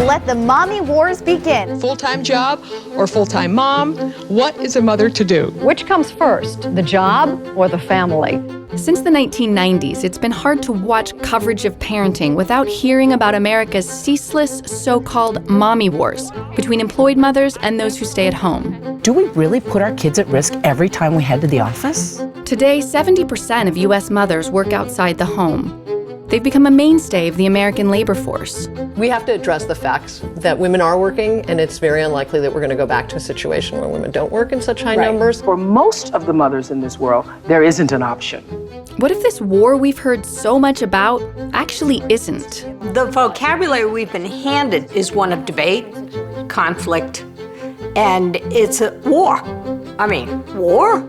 Let the mommy wars begin. Full-time job or full-time mom? What is a mother to do? Which comes first, the job or the family? Since the 1990s, it's been hard to watch coverage of parenting without hearing about America's ceaseless so-called mommy wars between employed mothers and those who stay at home. Do we really put our kids at risk every time we head to the office? Today, 70% of U.S. mothers work outside the home. They've become a mainstay of the American labor force. We have to address the facts that women are working, and it's very unlikely that we're going to go back to a situation where women don't work in such high numbers. For most of the mothers in this world, there isn't an option. What if this war we've heard so much about actually isn't? The vocabulary we've been handed is one of debate, conflict, and it's a war. I mean, war?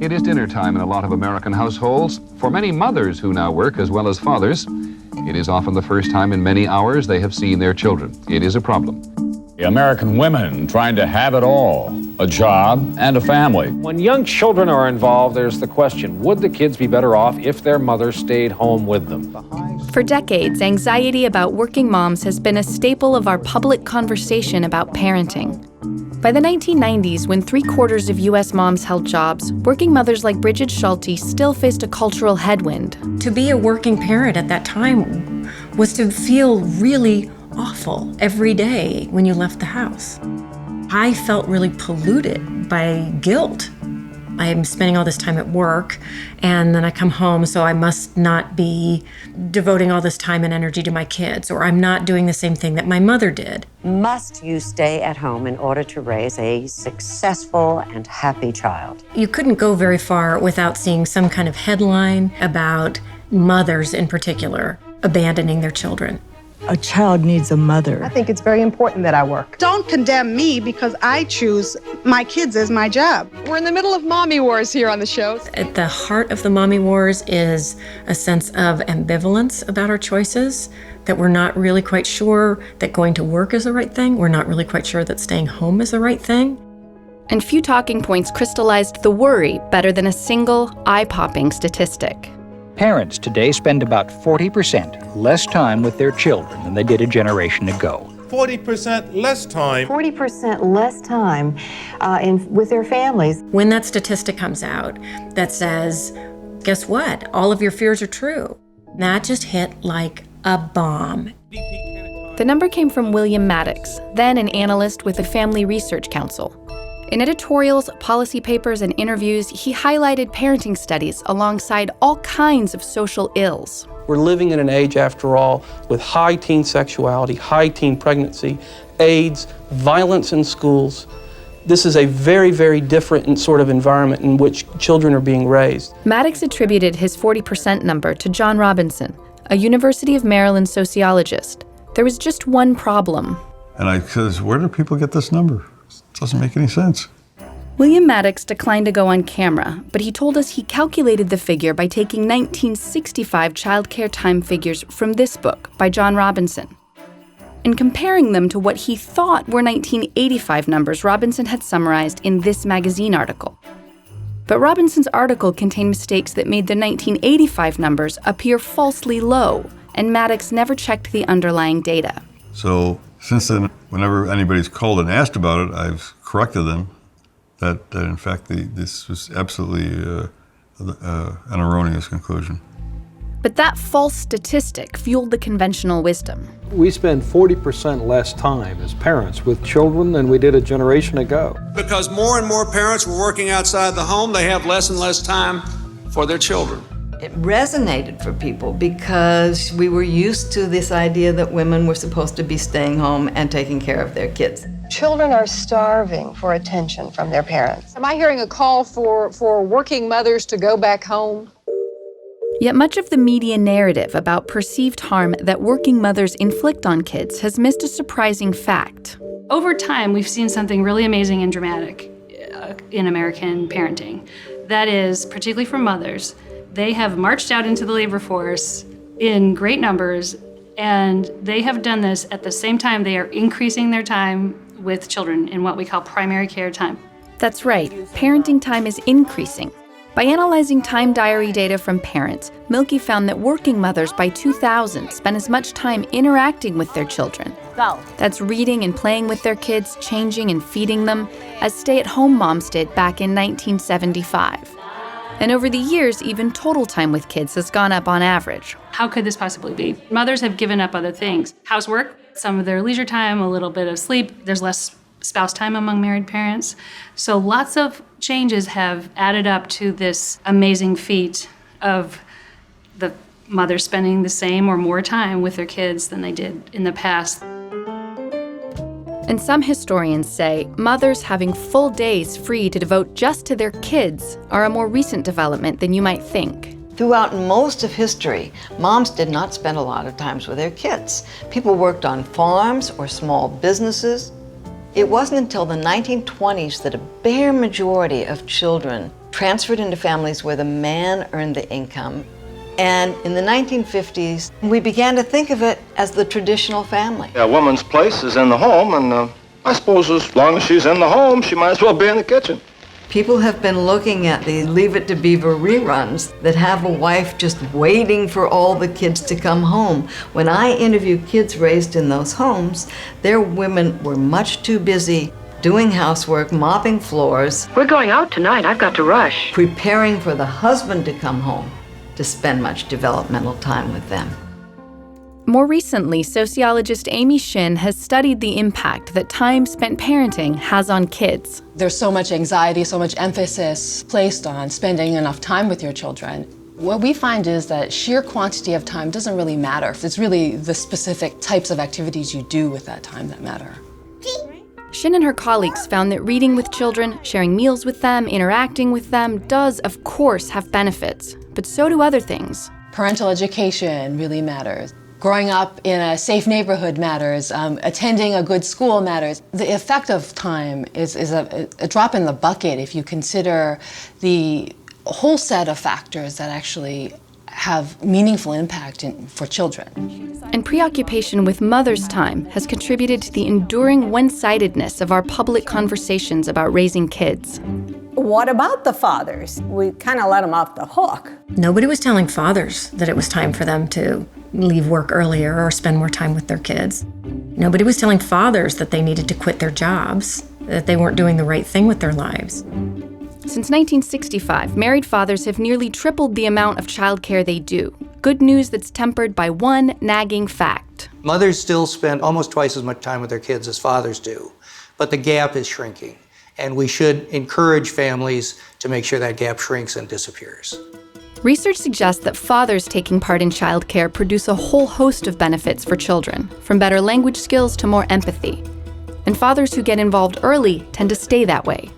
It is dinner time in a lot of American households. For many mothers who now work as well as fathers, it is often the first time in many hours they have seen their children. It is a problem. American women trying to have it all, a job and a family. When young children are involved, there's the question, would the kids be better off if their mother stayed home with them? For decades, anxiety about working moms has been a staple of our public conversation about parenting. By the 1990s, when 3/4 of U.S. moms held jobs, working mothers like Bridget Schulte still faced a cultural headwind. To be a working parent at that time was to feel really awful every day when you left the house. I felt really polluted by guilt. I'm spending all this time at work, and then I come home, so I must not be devoting all this time and energy to my kids, or I'm not doing the same thing that my mother did. Must you stay at home in order to raise a successful and happy child? You couldn't go very far without seeing some kind of headline about mothers in particular abandoning their children. A child needs a mother. I think it's very important that I work. Don't condemn me because I choose my kids as my job. We're in the middle of mommy wars here on the show. At the heart of the mommy wars is a sense of ambivalence about our choices, that we're not really quite sure that going to work is the right thing. We're not really quite sure that staying home is the right thing. And few talking points crystallized the worry better than a single eye-popping statistic. Parents today spend about 40% less time with their children than they did a generation ago. 40% less time. 40% less time with their families. When that statistic comes out that says, guess what? All of your fears are true. That just hit like a bomb. The number came from William Maddox, then an analyst with the Family Research Council. In editorials, policy papers, and interviews, he highlighted parenting studies alongside all kinds of social ills. We're living in an age, after all, with high teen sexuality, high teen pregnancy, AIDS, violence in schools. This is a very, very different sort of environment in which children are being raised. Maddox attributed his 40% number to John Robinson, a University of Maryland sociologist. There was just one problem. And I says, where do people get this number? It doesn't make any sense. William Maddox declined to go on camera, but he told us he calculated the figure by taking 1965 childcare time figures from this book by John Robinson and comparing them to what he thought were 1985 numbers Robinson had summarized in this magazine article. But Robinson's article contained mistakes that made the 1985 numbers appear falsely low, and Maddox never checked the underlying data. So since then, whenever anybody's called and asked about it, I've corrected them that in fact, this was absolutely an erroneous conclusion. But that false statistic fueled the conventional wisdom. We spend 40% less time as parents with children than we did a generation ago. Because more and more parents were working outside the home, they have less and less time for their children. It resonated for people because we were used to this idea that women were supposed to be staying home and taking care of their kids. Children are starving for attention from their parents. Am I hearing a call for working mothers to go back home? Yet much of the media narrative about perceived harm that working mothers inflict on kids has missed a surprising fact. Over time, we've seen something really amazing and dramatic in American parenting. That is, particularly for mothers, they have marched out into the labor force in great numbers, and they have done this at the same time they are increasing their time with children in what we call primary care time. That's right, parenting time is increasing. By analyzing time diary data from parents, Milky found that working mothers by 2000 spent as much time interacting with their children. That's reading and playing with their kids, changing and feeding them, as stay-at-home moms did back in 1975. And over the years, even total time with kids has gone up on average. How could this possibly be? Mothers have given up other things. Housework, some of their leisure time, a little bit of sleep. There's less spouse time among married parents. So lots of changes have added up to this amazing feat of the mothers spending the same or more time with their kids than they did in the past. And some historians say mothers having full days free to devote just to their kids are a more recent development than you might think. Throughout most of history, moms did not spend a lot of time with their kids. People worked on farms or small businesses. It wasn't until the 1920s that a bare majority of children transferred into families where the man earned the income. And in the 1950s, we began to think of it as the traditional family. A woman's place is in the home, and I suppose as long as she's in the home, she might as well be in the kitchen. People have been looking at the Leave It to Beaver reruns that have a wife just waiting for all the kids to come home. When I interview kids raised in those homes, their women were much too busy doing housework, mopping floors. We're going out tonight, I've got to rush. Preparing for the husband to come home to spend much developmental time with them. More recently, sociologist Amy Shin has studied the impact that time spent parenting has on kids. There's so much anxiety, so much emphasis placed on spending enough time with your children. What we find is that sheer quantity of time doesn't really matter. It's really the specific types of activities you do with that time that matter. Shin and her colleagues found that reading with children, sharing meals with them, interacting with them does, of course, have benefits, but so do other things. Parental education really matters. Growing up in a safe neighborhood matters. Attending a good school matters. The effect of time is a drop in the bucket if you consider the whole set of factors that actually have meaningful impact for children. And preoccupation with mother's time has contributed to the enduring one-sidedness of our public conversations about raising kids. What about the fathers? We kind of let them off the hook. Nobody was telling fathers that it was time for them to leave work earlier or spend more time with their kids. Nobody was telling fathers that they needed to quit their jobs, that they weren't doing the right thing with their lives. Since 1965, married fathers have nearly tripled the amount of childcare they do. Good news that's tempered by one nagging fact. Mothers still spend almost twice as much time with their kids as fathers do, but the gap is shrinking, and we should encourage families to make sure that gap shrinks and disappears. Research suggests that fathers taking part in childcare produce a whole host of benefits for children, from better language skills to more empathy. And fathers who get involved early tend to stay that way.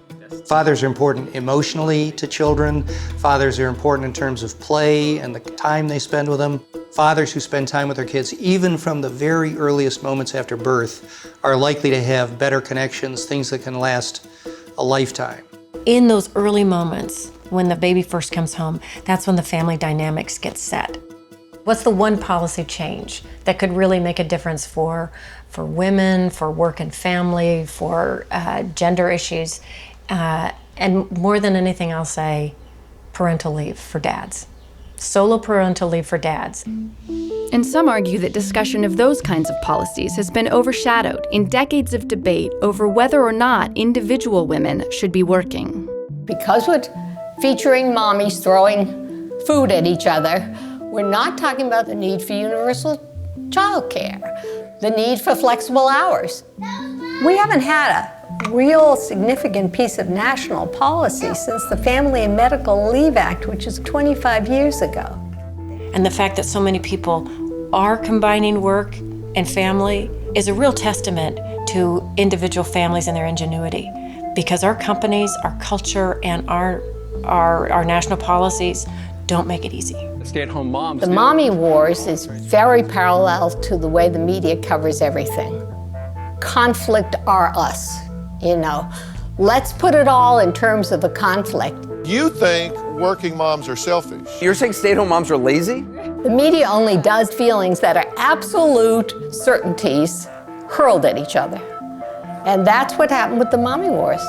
Fathers are important emotionally to children. Fathers are important in terms of play and the time they spend with them. Fathers who spend time with their kids, even from the very earliest moments after birth, are likely to have better connections, things that can last a lifetime. In those early moments, when the baby first comes home, that's when the family dynamics get set. What's the one policy change that could really make a difference for women, for work and family, for gender issues? And more than anything, I'll say parental leave for dads. Solo parental leave for dads. And some argue that discussion of those kinds of policies has been overshadowed in decades of debate over whether or not individual women should be working. Because we're featuring mommies throwing food at each other, we're not talking about the need for universal child care, the need for flexible hours. We haven't had a real significant piece of national policy since the Family and Medical Leave Act, which is 25 years ago. And the fact that so many people are combining work and family is a real testament to individual families and their ingenuity. Because our companies, our culture, and our national policies don't make it easy. Stay-at-home moms. The mommy wars is very parallel to the way the media covers everything. Conflict are us, you know. Let's put it all in terms of a conflict. You think working moms are selfish. You're saying stay-at-home moms are lazy? The media only does feelings that are absolute certainties hurled at each other. And that's what happened with the mommy wars.